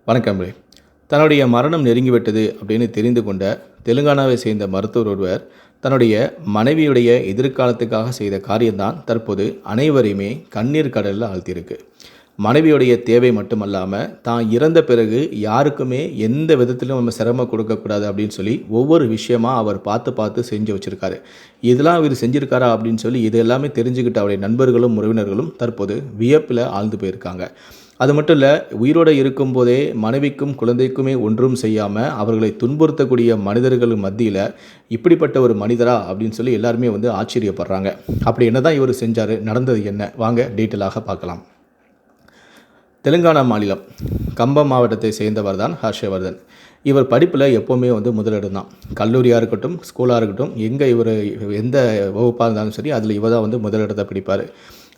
வணக்கம்ரே. தன்னுடைய மரணம் நெருங்கிவிட்டது அப்படின்னு தெரிந்து கொண்ட தெலுங்கானாவை சேர்ந்த மருத்துவர் ஒருவர் தன்னுடைய மனைவியுடைய எதிர்காலத்துக்காக செய்த காரியம்தான் தற்போது அனைவரையுமே கண்ணீர் கடலில் ஆழ்த்தியிருக்கு. மனைவியுடைய தேவை மட்டுமல்லாமல் தான் இறந்த பிறகு யாருக்குமே எந்த விதத்திலும் நம்ம சிரமம் கொடுக்கக்கூடாது அப்படின்னு சொல்லி ஒவ்வொரு விஷயமா அவர் பார்த்து பார்த்து செஞ்சு வச்சுருக்காரு. இதெல்லாம் இவர் செஞ்சுருக்காரா அப்படின்னு சொல்லி இது எல்லாமே தெரிஞ்சுக்கிட்ட அவருடைய நண்பர்களும் உறவினர்களும் தற்போது வியப்பில் ஆழ்ந்து போயிருக்காங்க. அது மட்டும் இல்லை, உயிரோடு இருக்கும்போதே மனைவிக்கும் குழந்தைக்குமே ஒன்றும் செய்யாமல் அவர்களை துன்புறுத்தக்கூடிய மனிதர்கள் மத்தியில் இப்படிப்பட்ட ஒரு மனிதரா அப்படின்னு சொல்லி எல்லாருமே ஆச்சரியப்படுறாங்க. அப்படி என்ன தான் இவர் செஞ்சார், நடந்தது என்ன, வாங்க டீட்டெயிலாக பார்க்கலாம். தெலுங்கானா மாநிலம் கம்பம் மாவட்டத்தை சேர்ந்தவர் தான் ஹர்ஷவர்தன். இவர் படிப்பில் எப்போவுமே முதலிடம் தான். கல்லூரியாக இருக்கட்டும், ஸ்கூலாக இருக்கட்டும், எங்கே இவர் எந்த வகுப்பாக இருந்தாலும் சரி அதில் இவர் தான் முதலிடத்தை பிடிப்பார்.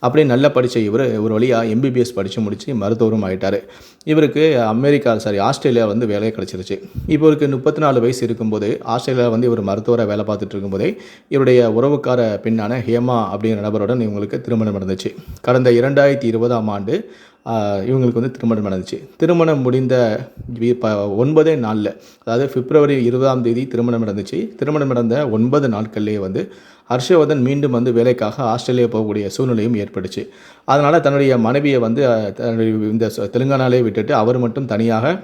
அப்படியே நல்லா படித்த இவர் ஒரு வழியாக எம்பிபிஎஸ் படித்து முடித்து மருத்துவரும் ஆகிட்டார். இவருக்கு ஆஸ்திரேலியா வேலையை கிடச்சிருச்சு. இப்போ இவருக்கு 34 வயசு இருக்கும்போது ஆஸ்திரேலியா இவர் மருத்துவராக வேலை பார்த்துட்டு இருக்கும்போதே இவருடைய உறவுக்கார பெண்ணான ஹேமா அப்படிங்கிற நபருடன் இவங்களுக்கு திருமணம் நடந்துச்சு. கடந்த 2020ஆம் ஆண்டு இவங்களுக்கு திருமணம் நடந்துச்சு. திருமணம் முடிந்த 9 நாளில், அதாவது பிப்ரவரி 20ஆம் தேதி திருமணம் நடந்துச்சு. திருமணம் நடந்த 9 நாட்கள்லேயே ஹர்ஷவர்தன் மீண்டும் வேலைக்காக ஆஸ்திரேலியா போகக்கூடிய சூழ்நிலையும் ஏற்பட்டுச்சு. அதனால் தன்னுடைய மனைவியை இந்த தெலுங்கானாலே விட்டுட்டு அவர் மட்டும் தனியாக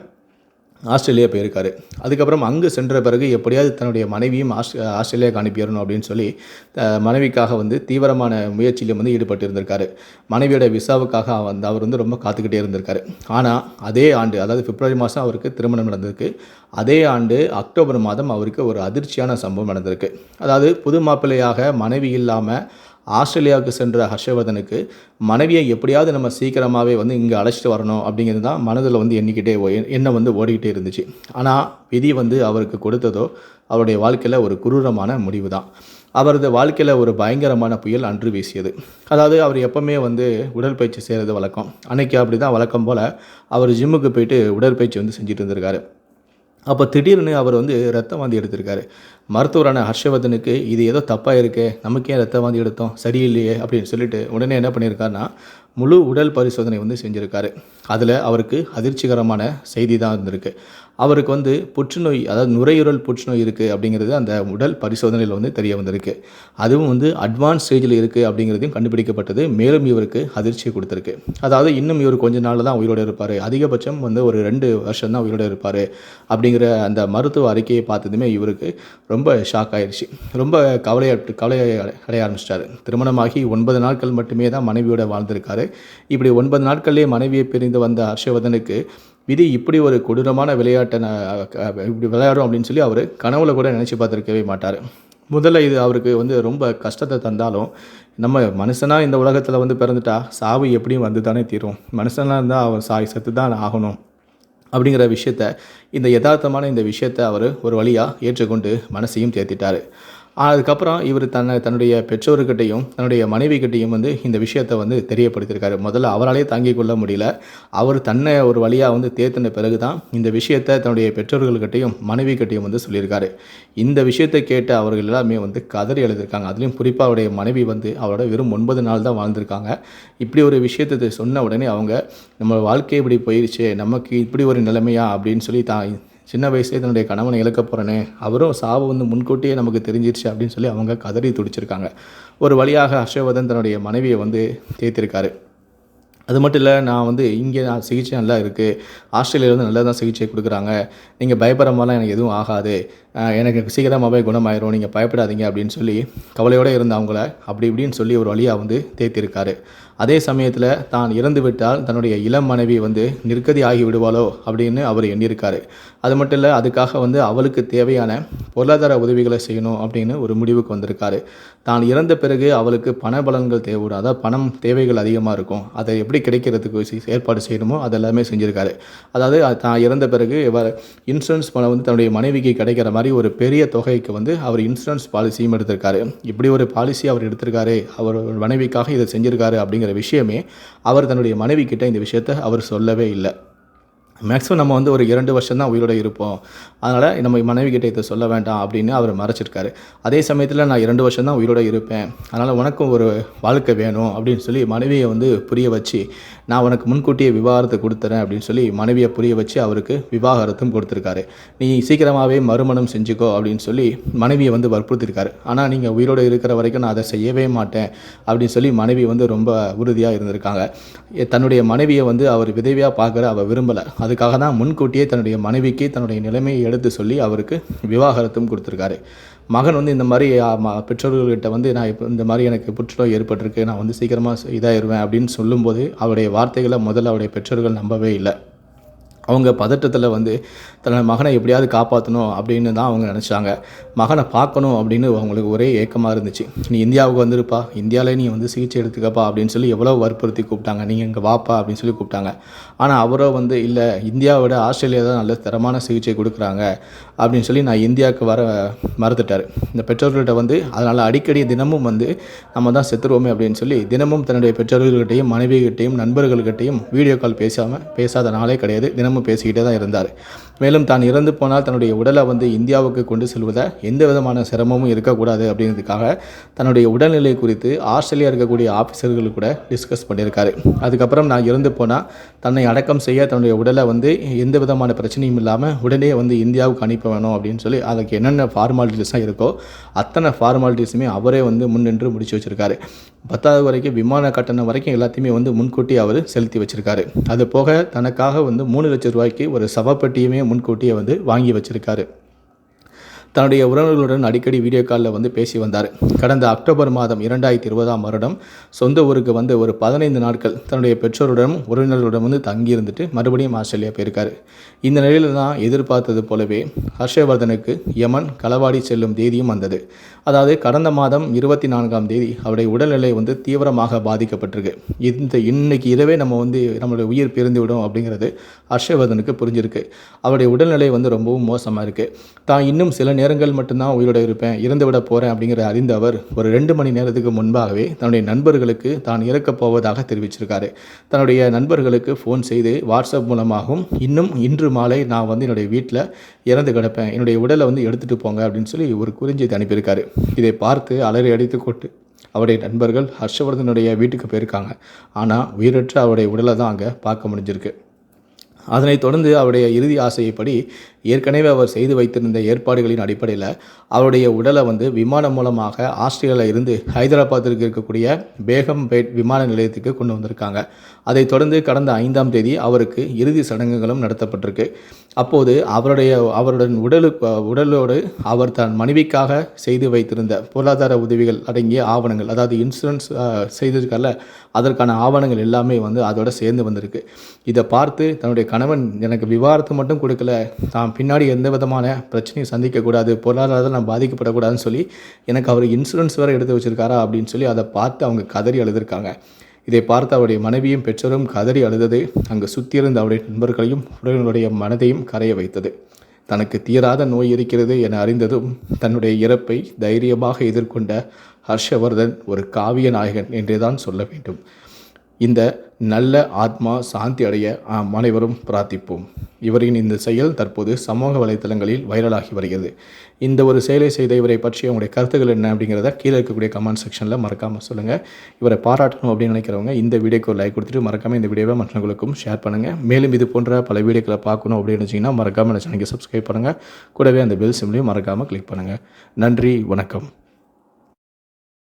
ஆஸ்திரேலியா போயிருக்காரு. அதுக்கப்புறம் அங்கு சென்ற பிறகு எப்படியாவது தன்னுடைய மனைவியும் ஆஸ்திரேலியாவுக்கு அனுப்பிடணும் அப்படின்னு சொல்லி மனைவிக்காக தீவிரமான முயற்சியிலும் ஈடுபட்டு இருந்திருக்காரு. மனைவியோட விசாவுக்காக அவர் ரொம்ப காத்துக்கிட்டே இருந்திருக்காரு. ஆனால் அதே ஆண்டு, அதாவது பிப்ரவரி மாதம் அவருக்கு திருமணம் நடந்திருக்கு. அதே ஆண்டு அக்டோபர் மாதம் அவருக்கு ஒரு அதிர்ச்சியான சம்பவம் நடந்திருக்கு. அதாவது புது மாப்பிள்ளையாக மனைவி இல்லாமல் ஆஸ்திரேலியாவுக்கு சென்ற ஹர்ஷவர்தனுக்கு மனைவியை எப்படியாவது நம்ம சீக்கிரமாகவே இங்கே அழைச்சிட்டு வரணும் அப்படிங்கிறது தான் மனதில் எண்ணம் ஓடிக்கிட்டே இருந்துச்சு. ஆனால் விதி அவருக்கு கொடுத்ததோ அவருடைய வாழ்க்கையில் ஒரு குரூரமான முடிவு தான். அவரது வாழ்க்கையில் ஒரு பயங்கரமான புயல் அன்று வீசியது. அதாவது அவர் எப்போவுமே உடற்பயிற்சி செய்கிறது வழக்கம். அன்றைக்கி அப்படி தான் வழக்கம் போல் அவர் ஜிம்முக்கு போயிட்டு உடற்பயிற்சி செஞ்சுட்டு இருந்திருக்காரு. அப்போ திடீர்னு அவர் ரத்த வாந்தி எடுத்திருக்காரு. மருத்துவரான ஹர்ஷவர்தனுக்கு இது ஏதோ தப்பாக இருக்கே, நமக்கே ரத்த வாந்தி எடுத்தோம், சரியில்லையே அப்படின்னு சொல்லிட்டு உடனே என்ன பண்ணியிருக்காருன்னா முழு உடல் பரிசோதனை செஞ்சுருக்காரு. அதில் அவருக்கு அதிர்ச்சிகரமான செய்தி தான் இருந்திருக்கு. அவருக்கு புற்றுநோய், அதாவது நுரையீரல் புற்றுநோய் இருக்குது அப்படிங்கிறது அந்த உடல் பரிசோதனையில் தெரிய வந்திருக்கு. அதுவும் அட்வான்ஸ் ஸ்டேஜில் இருக்குது அப்படிங்கிறதையும் கண்டுபிடிக்கப்பட்டது. மேலும் இவருக்கு அதிர்ச்சியை கொடுத்துருக்கு. அதாவது இன்னும் இவர் கொஞ்ச நாள் தான் உயிரோடு இருப்பார், அதிகபட்சம் ஒரு 2 வருஷம் தான் உயிரோடு இருப்பார் அப்படிங்கிற அந்த மருத்துவ அறிக்கையை பார்த்ததுமே இவருக்கு ரொம்ப ஷாக் ஆயிடுச்சு. ரொம்ப கவலை அடைய ஆரம்பிச்சிட்டாரு. திருமணமாகி 9 நாட்கள் மட்டுமே தான் மனைவியோட வாழ்ந்திருக்காரு. இப்படி 9 நாட்கள்லேயே மனைவியை பிரிந்து வந்த ஹர்ஷவர்தனுக்கு விதி இப்படி ஒரு கொடூரமான விளையாட்டை இப்படி விளையாடும் அப்படின்னு சொல்லி அவர் கனவுல கூட நினச்சி பார்த்துருக்கவே மாட்டார். முதல்ல இது அவருக்கு ரொம்ப கஷ்டத்தை தந்தாலும், நம்ம மனுஷனாக இந்த உலகத்தில் பிறந்துட்டா சாவு எப்படியும் தானே தீரும், மனுஷனாக இருந்தால் அவன் செத்து தான் ஆகணும் அப்படிங்கிற விஷயத்த, இந்த யதார்த்தமான இந்த விஷயத்தை அவர் ஒரு வழியாக ஏற்றுக்கொண்டு மனசையும் தேர்த்திட்டார். அதுக்கப்புறம் இவர் தன்னுடைய பெற்றோர்கிட்டையும் தன்னுடைய மனைவிக்கிட்டையும் இந்த விஷயத்தை தெரியப்படுத்தியிருக்காரு. முதல்ல அவராலே தாங்கிக் கொள்ள முடியல. அவர் தன்னை ஒரு வழியாக தேர்த்தின பிறகு தான் இந்த விஷயத்தை தன்னுடைய பெற்றோர்கள்கிட்டையும் மனைவிக்கிட்டையும் சொல்லியிருக்காரு. இந்த விஷயத்தை கேட்டு அவர்கள் எல்லாமே கதறி எழுதியிருக்காங்க. அதுலேயும் குறிப்பாக அவருடைய மனைவி அவரோட வெறும் 9 நாள் தான் வாழ்ந்திருக்காங்க. இப்படி ஒரு விஷயத்தை சொன்ன உடனே அவங்க, நம்ம வாழ்க்கை இப்படி போயிடுச்சு, நமக்கு இப்படி ஒரு நிலைமையா அப்படின்னு சொல்லி சின்ன வயசுலேயே தன்னுடைய கணவனை இழக்க போகிறேனே, அவரும் சாவு முன்கூட்டியே நமக்கு தெரிஞ்சிருச்சு அப்படின்னு சொல்லி அவங்க கதறி துடிச்சிருக்காங்க. ஒரு வழியாக ஹர்ஷவர்தன் தன்னுடைய மனைவியை தேர்த்திருக்காரு. அது மட்டும் இல்லை, நான் இங்கே சிகிச்சை நல்லா இருக்குது, ஆஸ்திரேலியாவில் நல்லா தான் சிகிச்சை கொடுக்குறாங்க, நீங்கள் பயப்படுற மாதிரிலாம் எனக்கு எதுவும் ஆகாது, எனக்கு சீக்கிரமாகவே குணமாயிரும், நீங்கள் பயப்படாதீங்க அப்படின்னு சொல்லி கவலையோடு இருந்த அவங்கள அப்படி இப்படின்னு சொல்லி ஒரு வழியாக தேர்த்திருக்காரு. அதே சமயத்தில் தான் இறந்து விட்டால் தன்னுடைய இளம் மனைவி நிர்கதி ஆகி விடுவாளோ அப்படின்னு அவர் எண்ணியிருக்காரு. அது மட்டும் இல்லை, அதுக்காக அவளுக்கு தேவையான பொருளாதார உதவிகளை செய்யணும் அப்படின்னு ஒரு முடிவுக்கு வந்திருக்காரு. தான் இறந்த பிறகு அவளுக்கு பண பலன்கள் தேவைப்படும், அதாவது பணம் தேவைகள் அதிகமாக இருக்கும், அதை எப்படி கிடைக்கிறதுக்கு ஏற்பாடு செய்யணுமோ அதெல்லாமே செஞ்சுருக்காரு. அதாவது தான் இறந்த பிறகு இன்சூரன்ஸ் பணம் தன்னுடைய மனைவிக்கு கிடைக்கிற மாதிரி ஒரு பெரிய தொகைக்கு அவர் இன்சூரன்ஸ் பாலிசியும் எடுத்திருக்காரு. இப்படி ஒரு பாலிசி அவர் எடுத்திருக்காரு, அவர் மனைவிக்காக இதை செஞ்சுருக்காரு அப்படிங்கிற விஷயமே அவர் தன்னுடைய மனைவி கிட்ட இந்த விஷயத்தை அவர் சொல்லவே இல்லை. மேக்ஸிமம் நம்ம வந்து ஒரு 2 வருஷம் தான் உயிரோட இருப்போம். அதனால் நம்ம மனைவி கிட்ட இத சொல்ல வேண்டாம் அப்படின்னு அவர் மறைச்சிருக்காரு. அதே சமயத்தில நான் 2 வருஷம் தான் உயிரோட இருப்பேன். அதனால் உனக்கும் ஒரு வாழ்க்கை வேணும் அப்படின்னு சொல்லி மனைவிய வந்து புரிய வச்சு, நான் உனக்கு முன்கூட்டியே விவாகரத்து குடுத்துறேன் அப்படின்னு சொல்லி மனைவிய புரிய வச்சு அவருக்கு விவாகரத்தும் கொடுத்துருக்காரு. நீ சீக்கிரமாவே மறுமணம் செஞ்சுக்கோ அப்படின்னு சொல்லி மனைவிய வந்து வற்புறுத்தியிருக்காரு. ஆனா நீங்க உயிரோட இருக்கிற வரைக்கும் நான் அத செய்யவே மாட்டேன் அப்படின்னு சொல்லி மனைவி வந்து ரொம்ப உறுதியா இருந்திருக்காங்க. தன்னுடைய மனைவிய வந்து அவர் விதவையா பார்க்கற அவ விரும்பல. அதுக்காக தான் முன்கூட்டியே தன்னுடைய மனைவிக்கு தன்னுடைய நிலைமையை எடுத்து சொல்லி அவருக்கு விவாகரத்தும் கொடுத்துருக்காரு. மகன் வந்து இந்த மாதிரி பெற்றோர்கள்கிட்ட வந்து நான் இப்போ இந்த மாதிரி எனக்கு புற்றுநோய் ஏற்பட்டிருக்கு, நான் வந்து சீக்கிரமாக இதாயிருவேன் அப்படின்னு சொல்லும்போது அவருடைய வார்த்தைகளை முதல்ல அவருடைய பெற்றோர்கள் நம்பவே இல்லை. அவங்க பதட்டத்தில் வந்து தன்னோட மகனை எப்படியாவது காப்பாற்றணும் அப்படின்னு தான் அவங்க நினச்சாங்க. மகனை பார்க்கணும் அப்படின்னு அவங்களுக்கு ஒரே ஏக்கமாக இருந்துச்சு. நீ இந்தியாவுக்கு வந்துருப்பா, இந்தியாவிலே நீ வந்து சிகிச்சை எடுத்துக்கப்பா அப்படின்னு சொல்லி எவ்வளோ வற்புறுத்தி கூப்பிட்டாங்க. நீங்கள் இங்கே வாப்பா அப்படின்னு சொல்லி கூப்பிட்டாங்க. ஆனால் அவரோ வந்து இல்லை, இந்தியாவை விட ஆஸ்திரேலியா தான் நல்ல தரமான சிகிச்சை கொடுக்குறாங்க அப்படின்னு சொல்லி நான் இந்தியாவுக்கு வர மறுத்துட்டார். இந்த பெற்றோர்கள்ட்ட வந்து அதனால் அடிக்கடி தினமும் வந்து நம்ம தான் செத்துருவோமே அப்படின்னு சொல்லி தினமும் தன்னுடைய பெற்றோர்கள்கிட்டையும் மனைவிகிட்டையும் நண்பர்கள்கிட்டையும் வீடியோ கால் பேசாத நாளே கிடையாது. தினமும் பேசிக்கிட்டே தான் இருந்தார். மேலும் தான் இறந்து போனால் தன்னுடைய உடலை வந்து இந்தியாவுக்கு கொண்டு செல்வதை எந்த விதமான சிரமமும் இருக்கக்கூடாது அப்படிங்கிறதுக்காக தன்னுடைய உடல்நிலை குறித்து ஆஸ்திரேலியா இருக்கக்கூடிய ஆஃபீஸர்கள் கூட டிஸ்கஸ் பண்ணியிருக்காரு. அதுக்கப்புறம் நான் இறந்து போனால் தன்னை அடக்கம் செய்ய தன்னுடைய உடலை வந்து எந்த விதமான பிரச்சனையும் இல்லாமல் உடனே வந்து இந்தியாவுக்கு அனுப்ப வேணும் அப்படின்னு சொல்லி அதுக்கு என்னென்ன ஃபார்மாலிட்டிஸாக இருக்கோ அத்தனை ஃபார்மாலிட்டிஸுமே அவரே வந்து முன்னின்று முடிச்சு வச்சுருக்காரு. 10வது வரைக்கும் விமான கட்டணம் வரைக்கும் எல்லாத்தையுமே வந்து முன்கூட்டி அவர் செலுத்தி வச்சுருக்காரு. அது போக தனக்காக வந்து 3 லட்சம் ரூபாய்க்கு ஒரு சவப்பெட்டியுமே முன்கூட்டியே வந்து வாங்கி வச்சுருக்காரு. தன்னுடைய உறவினர்களுடன் அடிக்கடி வீடியோ காலில் வந்து பேசி வந்தார். கடந்த அக்டோபர் மாதம் 2020ஆம் வருடம் சொந்த ஊருக்கு வந்து ஒரு 15 நாட்கள் தன்னுடைய பெற்றோருடனும் உறவினர்களுடன் வந்து தங்கியிருந்துட்டு மறுபடியும் ஆஸ்திரேலியா போயிருக்காரு. இந்த நிலையில் தான் எதிர்பார்த்தது போலவே ஹர்ஷவர்தனுக்கு யமன் களவாடி செல்லும் தேதியும் வந்தது. அதாவது கடந்த மாதம் 24ஆம் தேதி அவருடைய உடல்நிலை வந்து தீவிரமாக பாதிக்கப்பட்டிருக்கு. இன்னைக்கு இரவே நம்மளுடைய உயிர் பிரிந்து விடும் அப்படிங்கிறது ஹர்ஷவர்தனுக்கு புரிஞ்சிருக்கு. அவருடைய உடல்நிலை வந்து ரொம்பவும் மோசமாக இருக்குது. தான் இன்னும் சில நேரங்கள் மட்டும்தான் உயிரோட இருப்பேன், இறந்து விட போகிறேன் அப்படிங்கிற அறிந்த அவர் ஒரு 2 மணி நேரத்துக்கு முன்பாகவே தன்னுடைய நண்பர்களுக்கு தான் இறக்கப் போவதாக தெரிவிச்சிருக்காரு. தன்னுடைய நண்பர்களுக்கு ஃபோன் செய்து வாட்ஸ்அப் மூலமாகவும் இன்னும் இன்று மாலை நான் வந்து என்னுடைய வீட்டில் இறந்து கிடப்பேன், என்னுடைய உடலை வந்து எடுத்துகிட்டு போங்க அப்படின்னு சொல்லி ஒரு குறுஞ்செய்தி அனுப்பியிருக்காரு. இதை பார்த்து அலறி அடித்து கொண்டு அவருடைய நண்பர்கள் ஹர்ஷவர்தனுடைய வீட்டுக்கு போயிருக்காங்க. ஆனால் உயிரற்ற அவருடைய உடலை தான் அங்கே பார்க்க முடிஞ்சிருக்கு. அதனைத் தொடர்ந்து அவருடைய இறுதி ஆசைப்படி ஏற்கனவே அவர் செய்து வைத்திருந்த ஏற்பாடுகளின் அடிப்படையில் அவருடைய உடலை வந்து விமானம் மூலமாக ஆஸ்திரேலியாவில் இருந்து ஹைதராபாத்திற்கு இருக்கக்கூடிய பேகம்பேட் விமான நிலையத்துக்கு கொண்டு வந்திருக்காங்க. அதைத் தொடர்ந்து கடந்த 5ஆம் தேதி அவருக்கு இறுதி சடங்குகளும் நடத்தப்பட்டிருக்கு. அப்போது அவருடன் உடலோடு அவர் தன் மனைவிக்காக செய்து வைத்திருந்த பொருளாதார உதவிகள் அடங்கிய ஆவணங்கள், அதாவது இன்சூரன்ஸ் செய்திருக்கல, அதற்கான ஆவணங்கள் எல்லாமே வந்து அதோட சேர்ந்து வந்திருக்கு. இதை பார்த்து தன்னுடைய கணவன் எனக்கு விவாகரத்து மட்டும் கொடுக்கல, தான் பின்னாடி எந்த விதமான பிரச்சனையும் சந்திக்கக்கூடாது, பொருளாதாரத்தில் நான் பாதிக்கப்படக்கூடாதுன்னு சொல்லி எனக்கு அவர் இன்சூரன்ஸ் வேறு எடுத்து வச்சுருக்காரா அப்படின்னு சொல்லி அதை பார்த்து அவங்க கதறி அழுதுருக்காங்க. இதை பார்த்து அவருடைய மனைவியும் பெற்றோரும் கதறி அழுதது அங்கு சுற்றியிருந்த அவருடைய நண்பர்களையும் உறவினருடைய மனதையும் கரைய வைத்தது. தனக்கு தீராத நோய் இருக்கிறது என அறிந்ததும் தன்னுடைய இறப்பை தைரியமாக எதிர்கொண்ட ஹர்ஷவர்தன் ஒரு காவிய நாயகன் என்றேதான் சொல்ல வேண்டும். இந்த நல்ல ஆத்மா சாந்தி அடைய அனைவரும் பிரார்த்திப்போம். இவரின் இந்த செயல் தற்போது சமூக வலைத்தளங்களில் வைரலாகி வருகிறது. இந்த ஒரு செயலை செய்த இவரை பற்றி உங்களுடைய கருத்துக்கள் என்ன அப்படிங்கிறத கீழே இருக்கக்கூடிய கமெண்ட் செக்ஷனில் மறக்காமல் சொல்லுங்கள். இவரை பாராட்டணும் அப்படின்னு நினைக்கிறவங்க இந்த வீடியோக்கு ஒரு லைக் கொடுத்துட்டு மறக்காமல் இந்த வீடியோவை மற்றவங்களுக்கும் ஷேர் பண்ணுங்கள். மேலும் இது போன்ற பல வீடியோக்களை பார்க்கணும் அப்படின்னு நினச்சிங்கன்னா மறக்காமல் சேனலுக்கு சப்ஸ்கிரைப் பண்ணுங்கள். கூடவே அந்த பெல் சிம்லையும் மறக்காமல் கிளிக் பண்ணுங்கள். நன்றி, வணக்கம்.